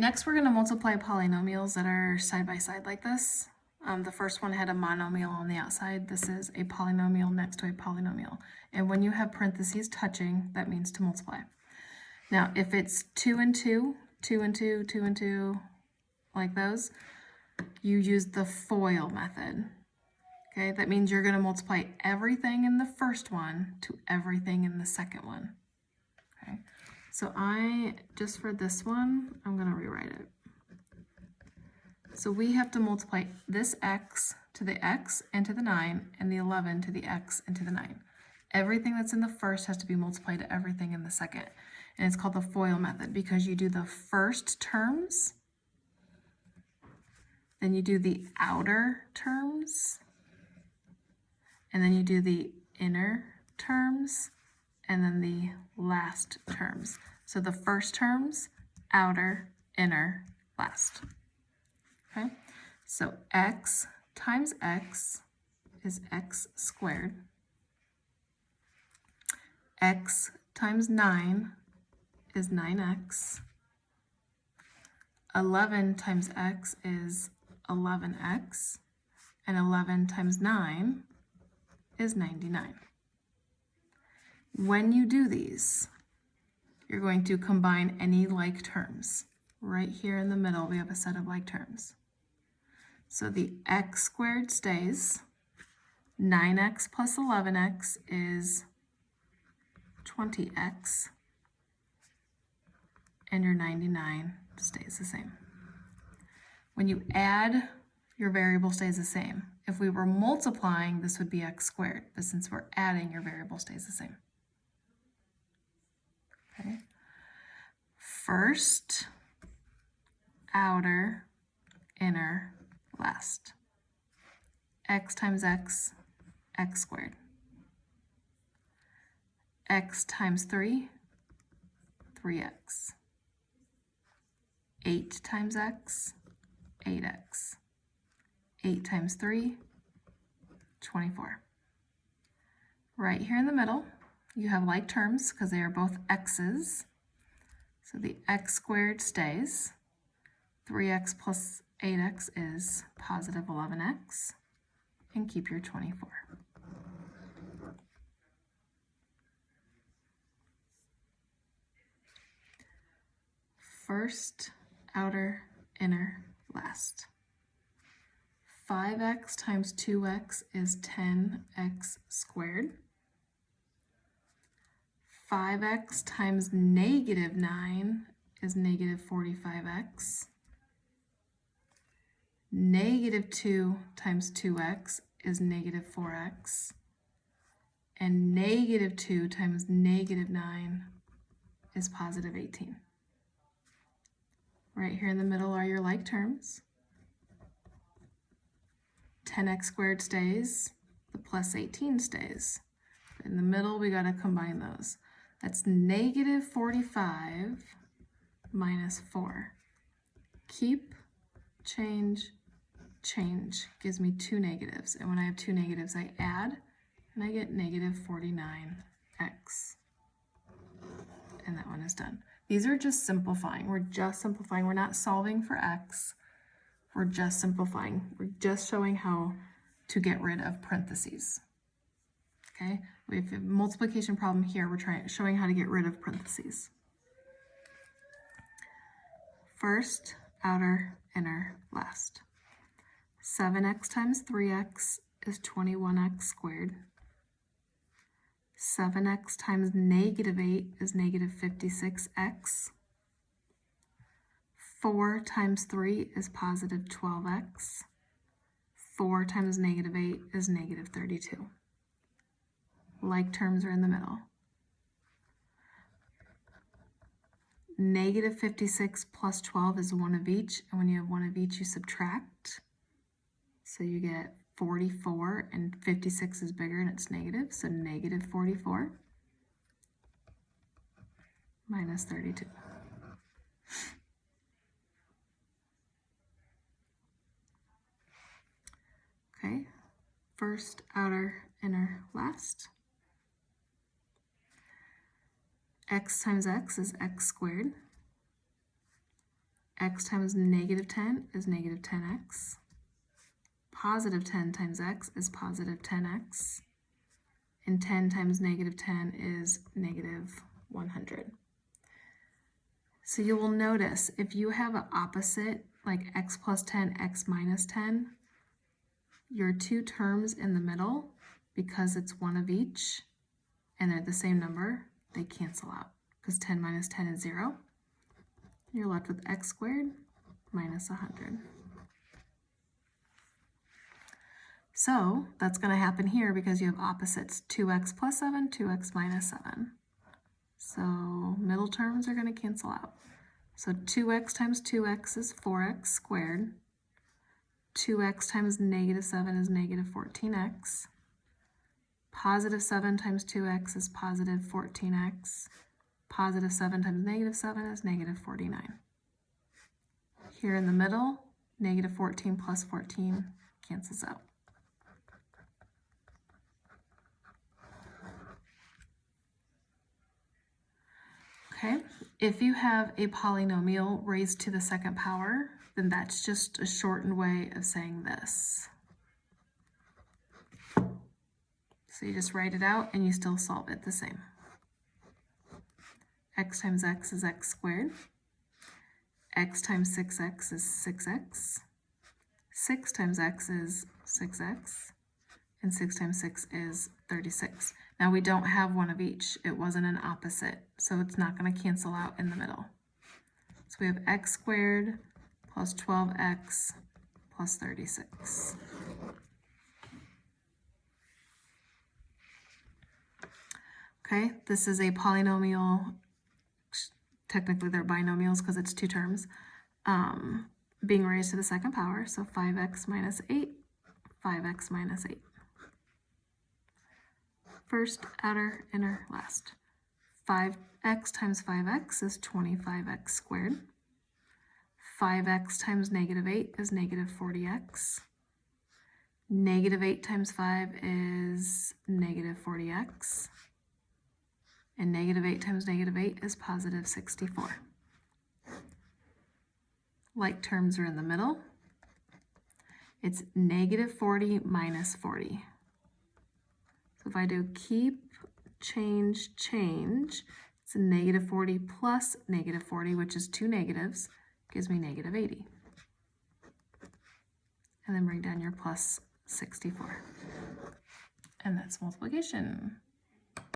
Next, we're going to multiply polynomials that are side by side like this. The first one had a monomial on the outside. This is a polynomial next to a polynomial. And when you have parentheses touching, that means to multiply. Now, if it's 2 and 2, 2 and 2, 2 and 2, like those, you use the FOIL method. Okay, that means you're going to multiply everything in the first one to everything in the second one. Okay, so just for this one, I'm going to rewrite it. So we have to multiply this x to the x and to the 9, and the 11 to the x and to the 9. Everything that's in the first has to be multiplied to everything in the second. And it's called the FOIL method because you do the first terms, then you do the outer terms, and then you do the inner terms, and then the last terms. So the first terms, outer, inner, last. Okay, so x times x is x squared. X times 9 is 9x. 11 times x is 11x. And 11 times 9 is 99. When you do these, you're going to combine any like terms. Right here in the middle, we have a set of like terms. So the x squared stays. 9x plus 11x is 20x. And your 99 stays the same. When you add, your variable stays the same. If we were multiplying, this would be x squared, but since we're adding, your variable stays the same. Okay. First, outer, inner, last. X times x, x squared. X times 3, 3x. 8 times x, 8x. 8 times 3, 24. Right here in the middle, you have like terms because they are both x's. So the x squared stays. 3x plus 8x is positive 11x. And keep your 24. First, outer, inner, last. 5x times 2x is 10x squared. 5x times negative 9 is negative 45x. Negative 2 times 2x is negative 4x. And negative 2 times negative 9 is positive 18. Right here in the middle are your like terms. 10x squared stays, the plus 18 stays. In the middle, we got to combine those. That's negative 45 minus 4. Keep, change, change gives me 2 negatives. And when I have 2 negatives, I add, and I get negative 49x. And that one is done. These are just simplifying. We're just simplifying. We're not solving for x. We're just simplifying. We're just showing how to get rid of parentheses. Okay, we have a multiplication problem here. We're showing how to get rid of parentheses. First, outer, inner, last. 7x times 3x is 21x squared. 7x times negative 8 is negative 56x. 4 times 3 is positive 12x. 4 times negative 8 is negative 32. Like terms are in the middle. Negative 56 plus 12 is 1 of each, and when you have 1 of each, you subtract. So you get 44, and 56 is bigger and it's negative, so negative 44 minus 32. Okay, first, outer, inner, last. X times x is x squared. x times negative 10 is negative 10x. Positive 10 times x is positive 10x. And 10 times negative 10 is negative 100. So you will notice if you have an opposite, like x plus 10, x minus 10, your two terms in the middle, because it's one of each, and they're the same number, they cancel out, because 10 minus 10 is 0. You're left with x squared minus 100. So that's going to happen here because you have opposites, 2x plus 7, 2x minus 7. So middle terms are going to cancel out. So 2x times 2x is 4x squared. 2x times negative 7 is negative 14x. Positive 7 times 2x is positive 14x. Positive 7 times negative 7 is negative 49. Here in the middle, negative 14 plus 14 cancels out. Okay, if you have a polynomial raised to the second power, then that's just a shortened way of saying this. So you just write it out and you still solve it the same. X times x is x squared. X times 6x is 6x. 6 times x is 6x. And 6 times 6 is 36. Now we don't have one of each. It wasn't an opposite, so it's not going to cancel out in the middle. So we have x squared plus 12x plus 36. Okay, this is a polynomial. Technically they're binomials because it's two terms. Being raised to the second power, so 5x minus 8, 5x minus 8. First, outer, inner, last. 5x times 5x is 25x squared. 5x times negative 8 is negative 40x. Negative 8 times 5 is negative 40x. And negative 8 times negative 8 is positive 64. Like terms are in the middle. It's negative 40 minus 40. So if I do keep, change, change, it's a negative 40 plus negative 40, which is two negatives, gives me negative 80. And then bring down your plus 64. And that's multiplication.